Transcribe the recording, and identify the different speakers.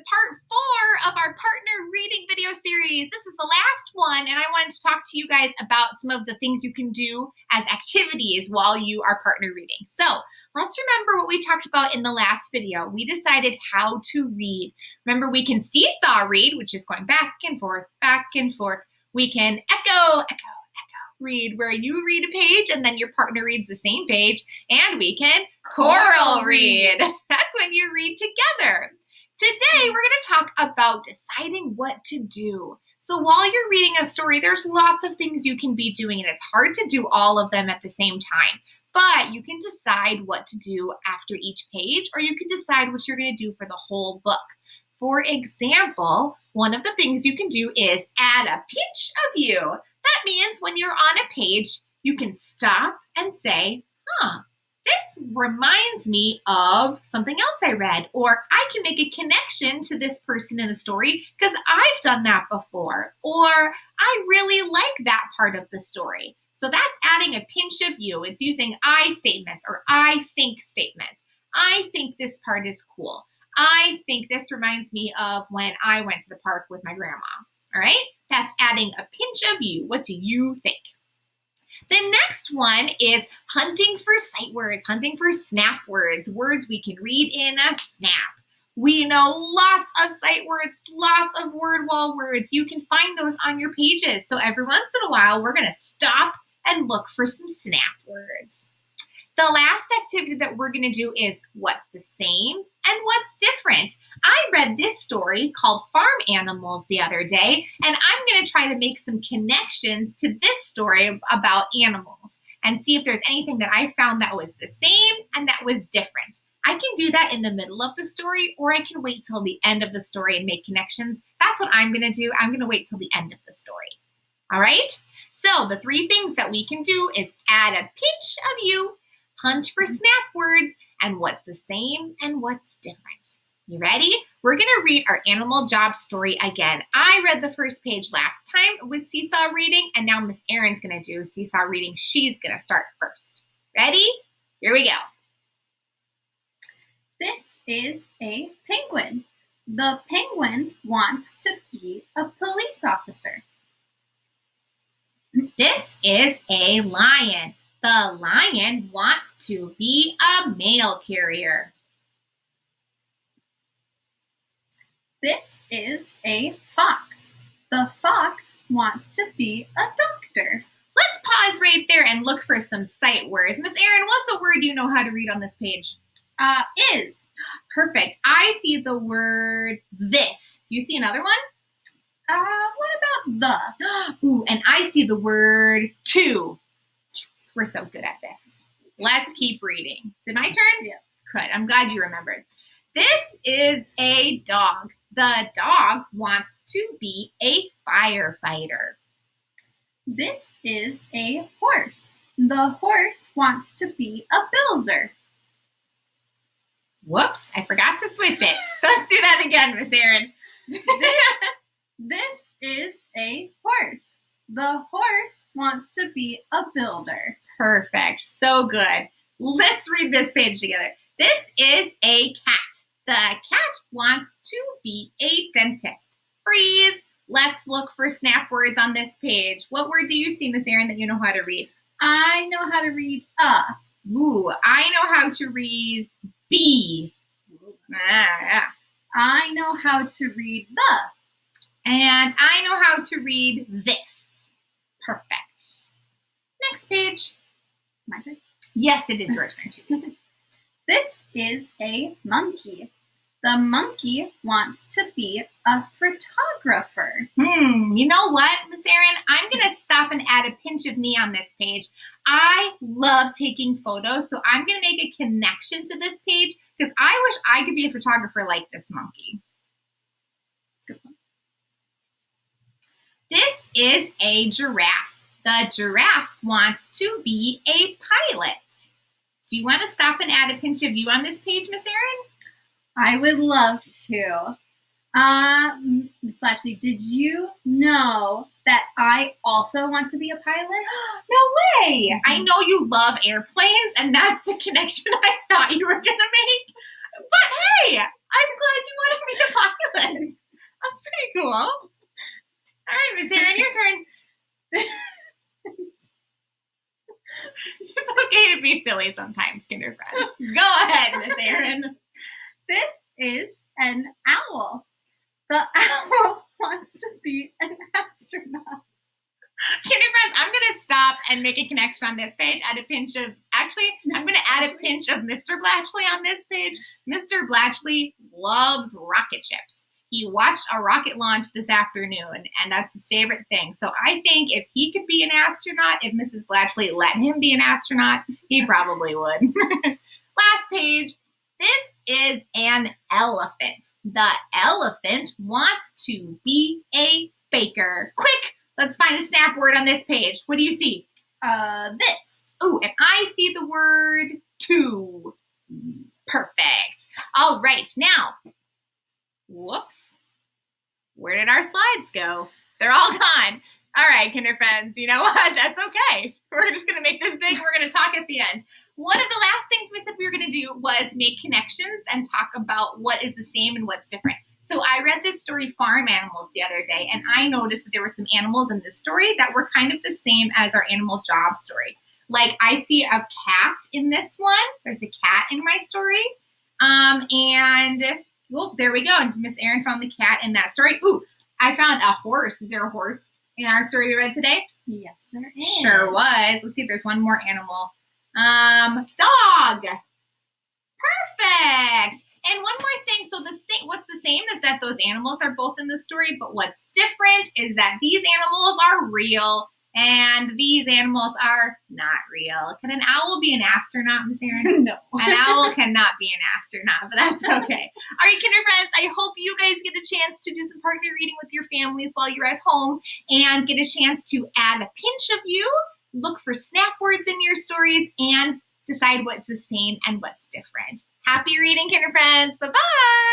Speaker 1: part 4 of our partner reading video series. This is the last one, and I wanted to talk to you guys about some of the things you can do as activities while you are partner reading. So let's remember what we talked about in the last video. We decided how to read. Remember, we can seesaw read, which is going back and forth, back and forth. We can echo, echo, read, where you read a page and then your partner reads the same page, and we can choral read. That's when you read together. Today, we're going to talk about deciding what to do. So while you're reading a story, there's lots of things you can be doing, and it's hard to do all of them at the same time. But you can decide what to do after each page, or you can decide what you're going to do for the whole book. For example, one of the things you can do is add a pinch of you. That means when you're on a page, you can stop and say, this reminds me of something else I read, or I can make a connection to this person in the story because I've done that before, or I really like that part of the story. So that's adding a pinch of you. It's using I statements or I think statements. I think this part is cool. I think this reminds me of when I went to the park with my grandma. All right? That's adding a pinch of you. What do you think? The next one is hunting for sight words, hunting for snap words, words we can read in a snap. We know lots of sight words, lots of word wall words. You can find those on your pages. So every once in a while, we're going to stop and look for some snap words. The last activity that we're going to do is what's the same and what's different. I read this story called Farm Animals the other day, and I'm going to try to make some connections to this story about animals and see if there's anything that I found that was the same and that was different. I can do that in the middle of the story, or I can wait till the end of the story and make connections. That's what I'm going to do. I'm going to wait till the end of the story. All right? So the 3 things that we can do is add a pinch of you, hunt for snap words, and what's the same and what's different. You ready? We're going to read our animal job story again. I read the first page last time with seesaw reading, and now Miss Erin's going to do seesaw reading. She's going to start first. Ready? Here we go.
Speaker 2: This is a penguin. The penguin wants to be a police officer.
Speaker 1: This is a lion. The lion wants to be a mail carrier.
Speaker 2: This is a fox. The fox wants to be a doctor.
Speaker 1: Let's pause right there and look for some sight words. Miss Erin, what's a word you know how to read on this page?
Speaker 2: Is.
Speaker 1: Perfect. I see the word this. Do you see another one?
Speaker 2: What about the?
Speaker 1: Ooh, and I see the word to. Yes, we're so good at this. Let's keep reading. Is it my turn?
Speaker 2: Yeah.
Speaker 1: Good. I'm glad you remembered. This is a dog. The dog wants to be a firefighter.
Speaker 2: This is a horse. The horse wants to be a builder.
Speaker 1: Whoops, I forgot to switch it. Let's do that again, Miss Erin.
Speaker 2: This is a horse. The horse wants to be a builder.
Speaker 1: Perfect. So good. Let's read this page together. This is a cat. The cat wants to be a dentist. Freeze. Let's look for snap words on this page. What word do you see, Miss Erin, that you know how to read?
Speaker 2: I know how to read
Speaker 1: Ooh, I know how to read be. Yeah.
Speaker 2: I know how to read the.
Speaker 1: And I know how to read this. Perfect. Next page.
Speaker 2: My turn?
Speaker 1: Yes, it is your turn too.
Speaker 2: This is a monkey. The monkey wants to be a photographer.
Speaker 1: You know what, Miss Erin? I'm going to stop and add a pinch of me on this page. I love taking photos, so I'm going to make a connection to this page because I wish I could be a photographer like this monkey.
Speaker 2: That's a good one.
Speaker 1: This is a giraffe. The giraffe wants to be a pilot. Do you want to stop and add a pinch of you on this page, Miss Erin?
Speaker 2: I would love to. Ms. Blatchley, did you know that I also want to be a pilot?
Speaker 1: No way! Mm-hmm. I know you love airplanes, and that's the connection I thought you were going to make. But hey, I'm glad you want to be a That's pretty cool. All right, Miss Erin, your turn. It's okay to be silly sometimes, kinder friends. Go ahead, Miss Erin.
Speaker 2: This is an owl. The owl wants to be an astronaut.
Speaker 1: Kinder friends, I'm going to stop and make a connection on this page. I'm going to add a pinch of Mr. Blatchley on this page. Mr. Blatchley loves rocket ships. He watched a rocket launch this afternoon, and that's his favorite thing. So I think if he could be an astronaut, if Mrs. Blatchley let him be an astronaut, he probably would. Last page. This is an elephant. The elephant wants to be a baker. Quick, let's find a snap word on this page. What do you see?
Speaker 2: This.
Speaker 1: Ooh, and I see the word to. Perfect. All right, now. Whoops. Where did our slides go? They're all gone. All right, kinder friends, you know what? That's okay. We're just going to make this big. We're going to talk at the end. One of the last things we said we were going to do was make connections and talk about what is the same and what's different. So I read this story, Farm Animals, the other day, and I noticed that there were some animals in this story that were kind of the same as our animal job story. Like I see a cat in this one. There's a cat in my story. Oh, there we go. And Miss Erin found the cat in that story. Ooh, I found a horse. Is there a horse in our story we read today?
Speaker 2: Yes, there is.
Speaker 1: Sure was. Let's see if there's one more animal. Dog. Perfect. And one more thing. So what's the same is that those animals are both in the story, but what's different is that these animals are real and these animals are not real. Can an owl be an astronaut, Miss Erin?
Speaker 2: No.
Speaker 1: An owl cannot be an astronaut, but that's okay. All right, kinder friends, I hope you guys get a chance to do some partner reading with your families while you're at home and get a chance to add a pinch of you, look for snap words in your stories, and decide what's the same and what's different. Happy reading, kinder friends. Bye-bye.